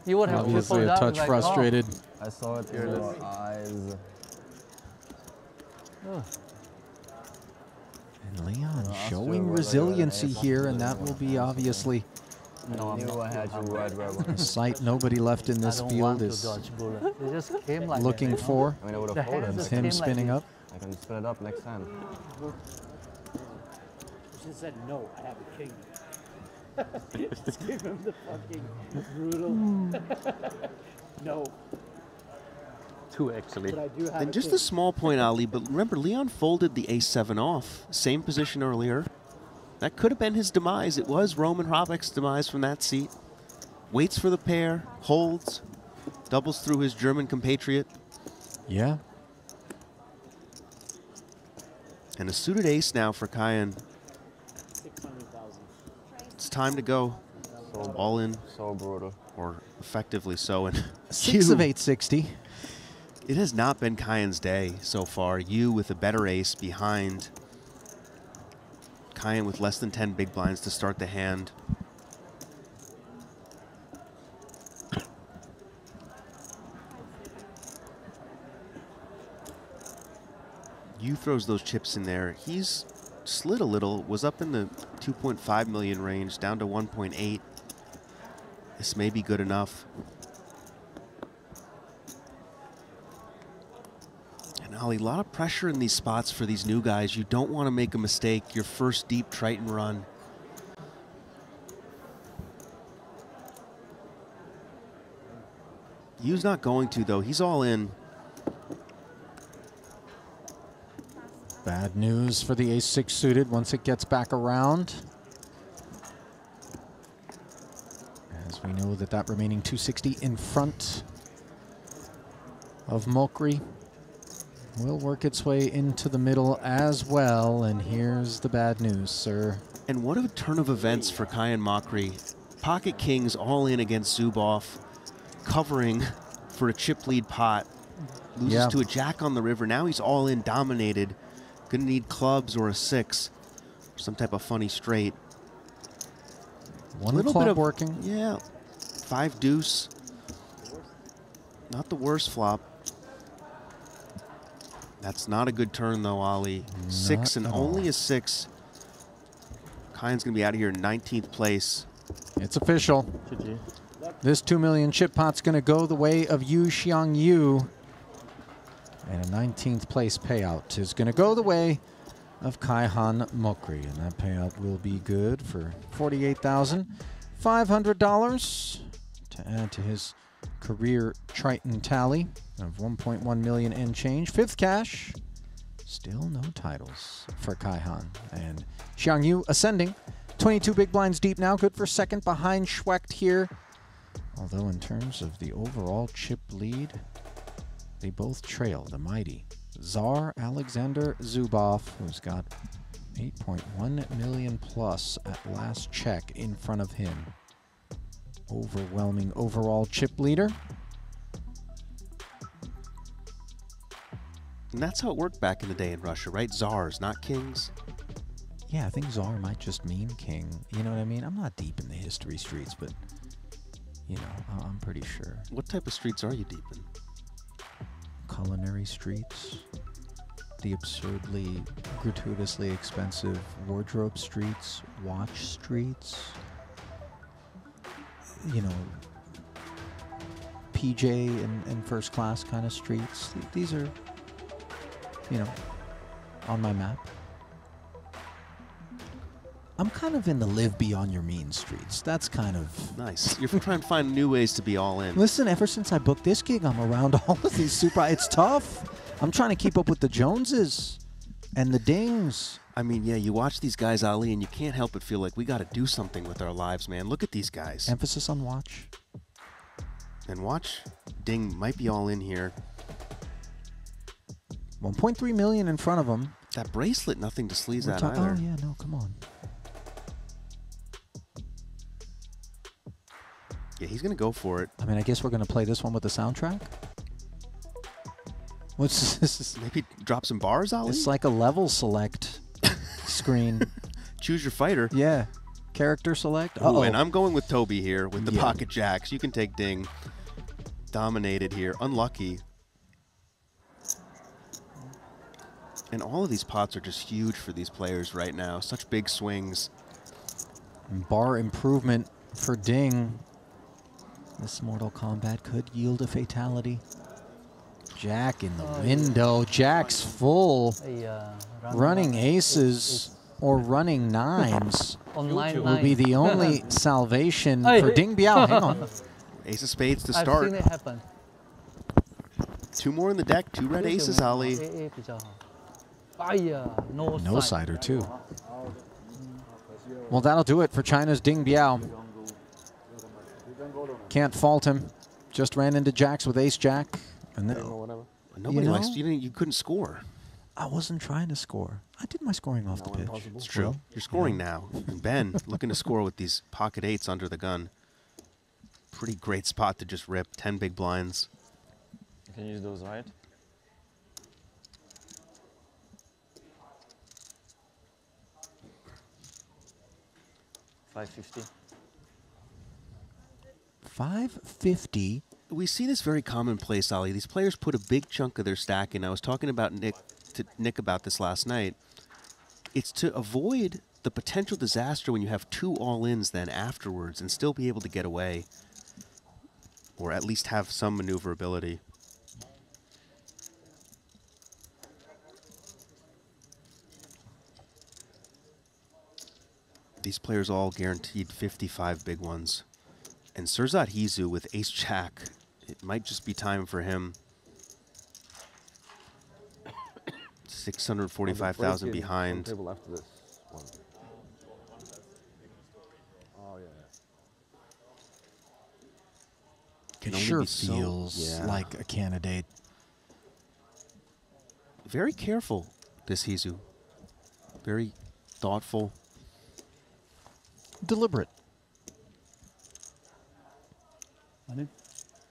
You would have Obviously a tripled touch out, like, frustrated. I saw it in your eyes. Oh. And Leon Austria showing was resiliency like an here, and that will be obviously I knew I had you right where I a wanted. sight nobody left in I this don't field want to is dodge bullet. They just came like looking that, you know? for. I mean, I would The have folded. hands It's just him came spinning like up. I can spin it up next hand. She said, no, I have a king. Just give him the fucking brutal. No, 2 actually. but I do have And a just king. a small point, Ali, but remember, Leon folded the ace-7 off. Same position earlier. That could have been his demise. It was Roman Hrabek's demise from that seat. Waits for the pair, holds, doubles through his German compatriot. Yeah. And a suited ace now for Kayan. 600,000. It's time to go all in, So brutal. or effectively so. And 6 of 860. It has not been Kayan's day so far. You with a better ace behind. Kayan with less than 10 big blinds to start the hand. You throws those chips in there. He's slid a little, was up in the 2.5 million range, down to 1.8. This may be good enough. And Ali, a lot of pressure in these spots for these new guys. You don't want to make a mistake. Your first deep Triton run. Yu's not going to, though. He's all in. Bad news for the ace-6 suited once it gets back around. As we know that remaining 260 in front of Mokri will work its way into the middle as well. And here's the bad news, sir. And what a turn of events for Kayan Mokri. Pocket Kings all in against Zubov, covering for a chip lead pot. Loses to a jack on the river. Now he's all in, dominated. Gonna need clubs or a 6. Or some type of funny straight. One Little club bit of working. Yeah. 5 deuce. Not the worst flop. That's not a good turn though, Ali. 6 and at all. only a 6. Kayan's gonna be out of here in 19th place. It's official. GG. This 2 million chip pot's going to go the way of Yu Xiang Yu. And a 19th place payout is going to go the way of Kaihan Mokri. And that payout will be good for $48,500. to add to his career Triton tally of 1.1 million and change. Fifth cash. Still no titles for Kai Han. And Xiang Yu ascending. 22 big blinds deep now. Good for second behind Schwecht here. Although in terms of the overall chip lead, they both trail the mighty Tsar Alexander Zubov, who's got 8.1 million plus at last check in front of him. Overwhelming overall chip leader. And that's how it worked back in the day in Russia, right? Tsars, not kings. Yeah, I think Tsar might just mean king. You know what I mean? I'm not deep in the history streets, but, you know, I'm pretty sure. What type of streets are you deep in? Culinary streets. The absurdly, gratuitously expensive wardrobe streets. Watch streets. You know, PJ and first class kind of streets. These are, you know, on my map. I'm kind of in the live beyond your means streets. That's kind of... Nice. You're trying to find new ways to be all in. Listen, ever since I booked this gig, I'm around all of these super... It's tough. I'm trying to keep up with the Joneses and the Dings. I mean, yeah, you watch these guys, Ali, and you can't help but feel like we got to do something with our lives, man. Look at these guys. Emphasis on watch. And watch. Ding might be all in here. 1.3 million in front of him. That bracelet, nothing to sleaze at either. Oh, yeah, no, come on. Yeah, he's going to go for it. I mean, I guess we're going to play this one with the soundtrack. What's this? Maybe drop some bars, Ali? It's like a level select screen. Choose your fighter. Yeah. Character select. Oh, and I'm going with Toby here with the pocket jacks. You can take Ding. Dominated here. Unlucky. And all of these pots are just huge for these players right now. Such big swings. Bar improvement for Ding. This Mortal Kombat could yield a fatality. Jack in the window. Jack's full. Running aces or running nines will be the only salvation for Ding Biao. Hang on. Ace of spades to start. I've seen it happen. Two more in the deck. Two red aces, Ali. No sider, too. Well, that'll do it for China's Ding Biao. Can't fault him. Just ran into jacks with ace-jack. And then, Nobody likes you couldn't score. I wasn't trying to score. I did my scoring off the pitch. It's true. You're scoring now. And Ben looking to score with these pocket eights under the gun. Pretty great spot to just rip. 10 big blinds. You can use those, right? $550. 550. We see this very commonplace, Ali. These players put a big chunk of their stack in. I was talking about Nick about this last night. It's to avoid the potential disaster when you have two all-ins then afterwards and still be able to get away. Or at least have some maneuverability. These players all guaranteed 55 big ones. And Surzat Hizu with ace-jack, it might just be time for him. 645,000 behind. Table after this one. Oh yeah. It sure feels like a candidate. Very careful, this Hizu. Very thoughtful. Deliberate.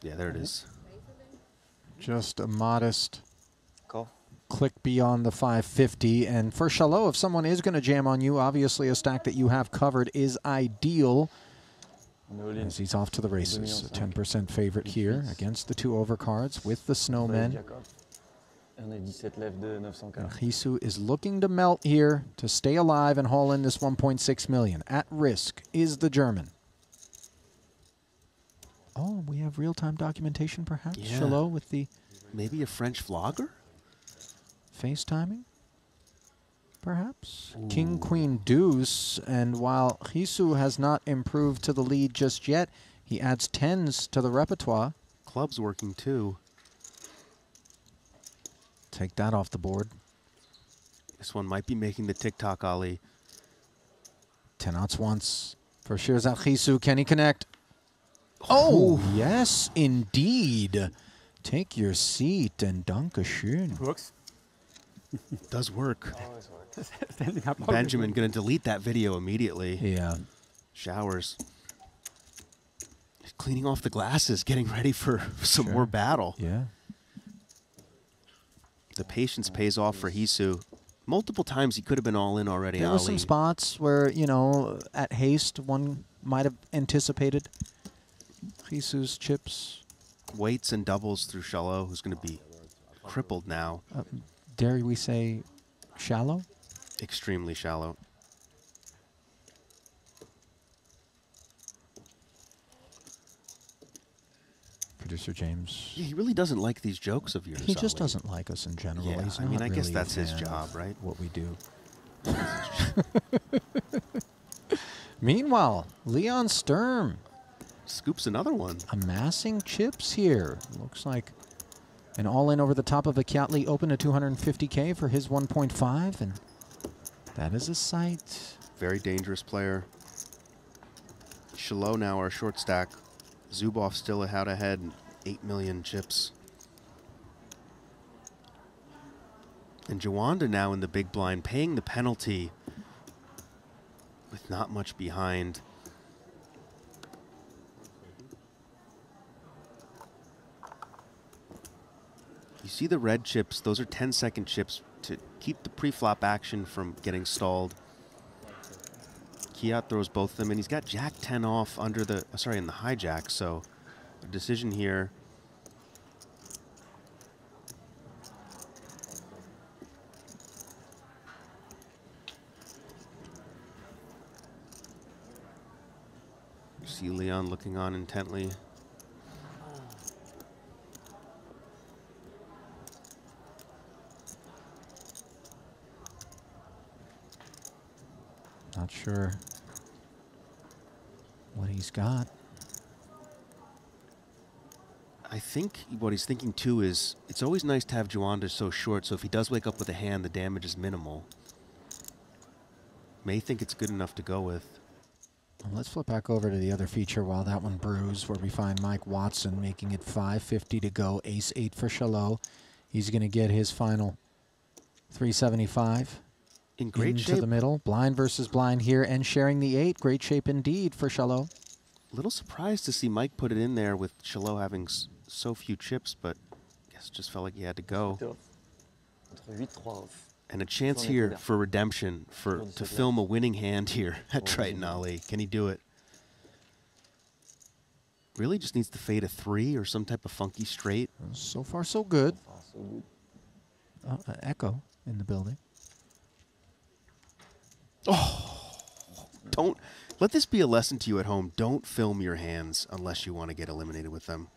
Yeah, there it is. Just a modest Call. click beyond the 550. And for Chalot, if someone is going to jam on you, obviously a stack that you have covered is ideal. As he's off to the races. A 10% favorite here against the two overcards with the snowmen. And Hisu is looking to melt here to stay alive and haul in this 1.6 million. At risk is the German. Oh, we have real-time documentation, perhaps? Yeah. Chalot with the... Maybe a French vlogger? FaceTiming, perhaps? Ooh. King, Queen, Deuce. And while Hisu has not improved to the lead just yet, He adds 10s to the repertoire. Club's working too. Take that off the board. This one might be making the TikTok, Ali. 10 outs once for Shirzad Khisu. Can he connect? Oh, yes, indeed. Take your seat and Dankeschön. Works. Does work. Always works. Benjamin gonna delete that video immediately. Yeah. Showers. Cleaning off the glasses, getting ready for some more battle. Yeah. The patience pays off for Hisu. Multiple times he could have been all in already, There Ali. were some spots where, you know, at haste, one might have anticipated Khisu's chips. Weights and doubles through Shallow, who's going to be crippled now. Dare we say shallow? Extremely shallow. Producer James. Yeah, he really doesn't like these jokes of yours. He just Ali. doesn't like us in general. Yeah, He's I mean, not I guess really a that's his fan job, of right? What we do. Meanwhile, Leon Sturm Scoops another one. amassing chips here. Looks like an all-in over the top of a Kiatli open to 250K for his 1.5, and that is a sight. Very dangerous player. Shallow now our short stack. Zubov still out ahead, 8 million chips. And Jawanda now in the big blind, paying the penalty with not much behind. You see the red chips, those are 10-second chips to keep the pre-flop action from getting stalled. Kiat throws both of them, and he's got Jack 10 off under the, in the hijack, so a decision here. You see Leon looking on intently. Not sure what he's got. I think what he's thinking too is it's always nice to have Jawanda so short, so if he does wake up with a hand, the damage is minimal. May think it's good enough to go with. Well, let's flip back over to the other feature while that one brews, where we find Mike Watson making it 550 to go. Ace-8 for Shallow. He's going to get his final 375. In great into shape. the middle. Blind versus blind here and sharing the 8. Great shape indeed for Shallow. Little surprised to see Mike put it in there with Shallow having so few chips, but I guess just felt like he had to go. And a chance here for redemption, to film a winning hand here at Triton Ali. Can he do it? Really just needs to fade a 3 or some type of funky straight. So far, so good. Echo in the building. Oh, don't let this be a lesson to you at home. Don't film your hands unless you want to get eliminated with them.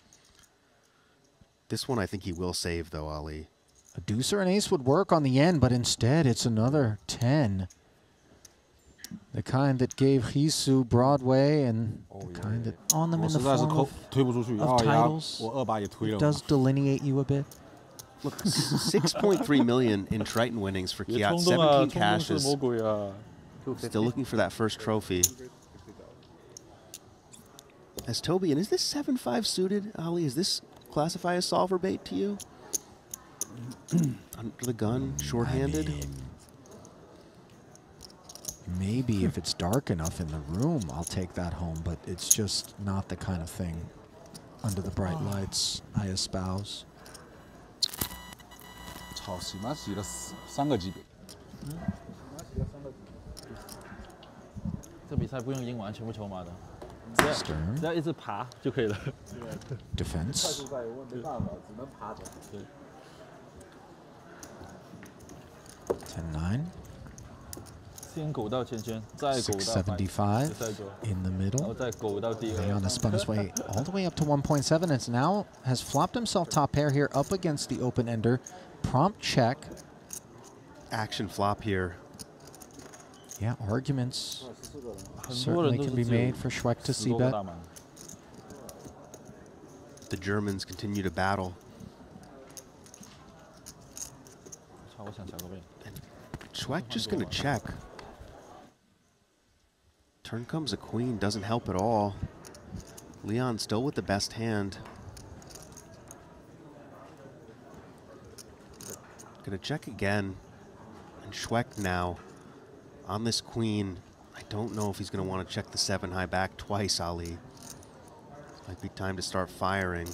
This one I think he will save, though, Ali. A deuce or an ace would work on the end, but instead it's another 10. The kind that gave Hisu Broadway and the kind that on them in the form of titles. It does delineate you a bit. Look, 6.3 million in Triton winnings for Kiat. 17 cashes. Still looking for that first trophy. As Toby, and is this 7-5 suited, Ali? Is this classify as solver bait to you? Under the gun, short-handed? I mean, maybe if it's dark enough in the room, I'll take that home, but it's just not the kind of thing under the bright lights I espouse. 超起码洗了3个级别。这比赛不用赢完全部筹码的，只要一直爬就可以了。Defense. 10-9. 先狗到圈圈，再狗到675 in the middle. Leon spun his way all the way up to 1.7. It's now has flopped himself top pair here up against the open ender. Prompt check. Action flop here. Yeah, arguments certainly can be made for Schweck to c-bet. The Germans continue to battle. And Schweck just going to check. Turn comes a queen, doesn't help at all. Leon still with the best hand. Gonna check again. And Schweck now on this queen. I don't know if he's gonna want to check the 7 high back twice, Ali. Might be time to start firing.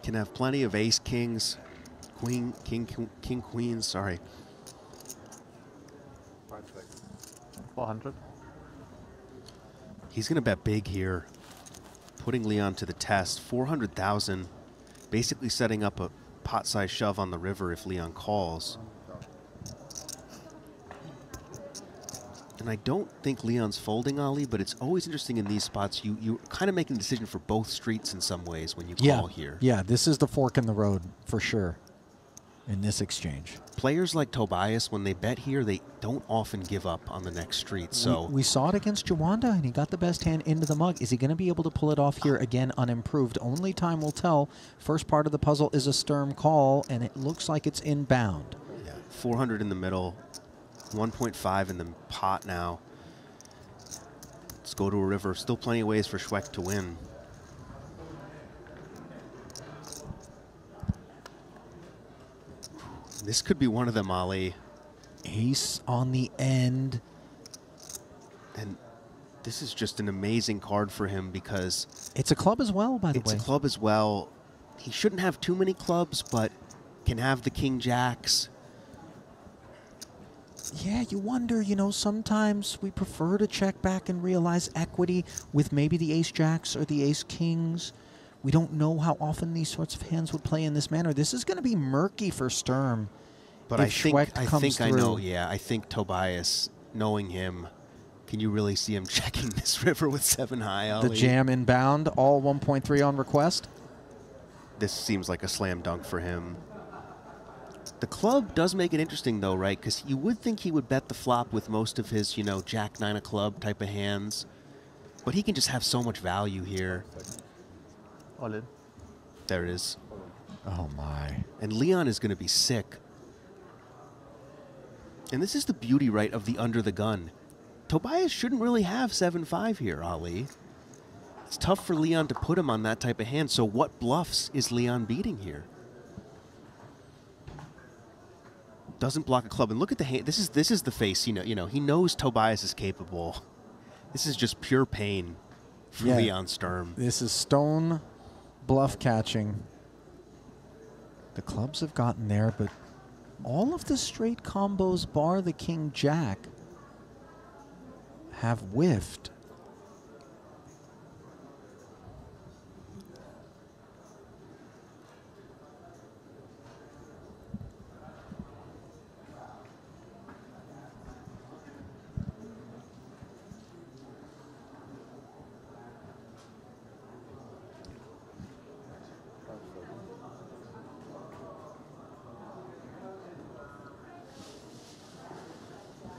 Can have plenty of ace kings, queen, king, queens, sorry. 400. He's gonna bet big here, putting Leon to the test. 400,000, basically setting up a pot-sized shove on the river if Leon calls. And I don't think Leon's folding, Ali, but it's always interesting in these spots. You're kind of making a decision for both streets in some ways when you call here. Yeah, this is the fork in the road for sure in this exchange. Players like Tobias, when they bet here, they don't often give up on the next street. So we saw it against Jawanda, and he got the best hand into the mug. Is he going to be able to pull it off here again unimproved? Only time will tell. First part of the puzzle is a Sturm call, and it looks like it's inbound. Yeah, 400 in the middle. 1.5 in the pot now. Let's go to a river. Still plenty of ways for Schweck to win. This could be one of them, Ali. Ace on the end. And this is just an amazing card for him because... It's a club as well, by the way. It's a club as well. He shouldn't have too many clubs, but can have the king jacks. Yeah, you wonder, you know, sometimes we prefer to check back and realize equity with maybe the ace jacks or the ace kings. We don't know how often these sorts of hands would play in this manner. This is going to be murky for Sturm. But I think I know, yeah. I think Tobias, knowing him, can you really see him checking this river with 7 high, Ali? The jam inbound, all 1.3 on request. This seems like a slam dunk for him. The club does make it interesting, though, right? Because you would think he would bet the flop with most of his, you know, jack 9 of club type of hands. But he can just have so much value here. All in. There it is. Oh, my. And Leon is going to be sick. And this is the beauty, right, of the under the gun. Tobias shouldn't really have 7-5 here, Ali. It's tough for Leon to put him on that type of hand. So what bluffs is Leon beating here? Doesn't block a club, and look at the hand. This is the face. You know, he knows Tobias is capable. This is just pure pain for Leon Sturm. This is stone bluff catching. The clubs have gotten there, but all of the straight combos, bar the king jack, have whiffed.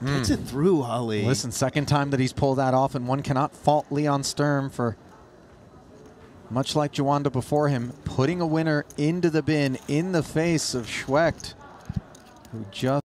Gets it through, Ali. Listen, second time that he's pulled that off, and one cannot fault Leon Sturm for, much like Jawanda before him, putting a winner into the bin in the face of Schwecht, who just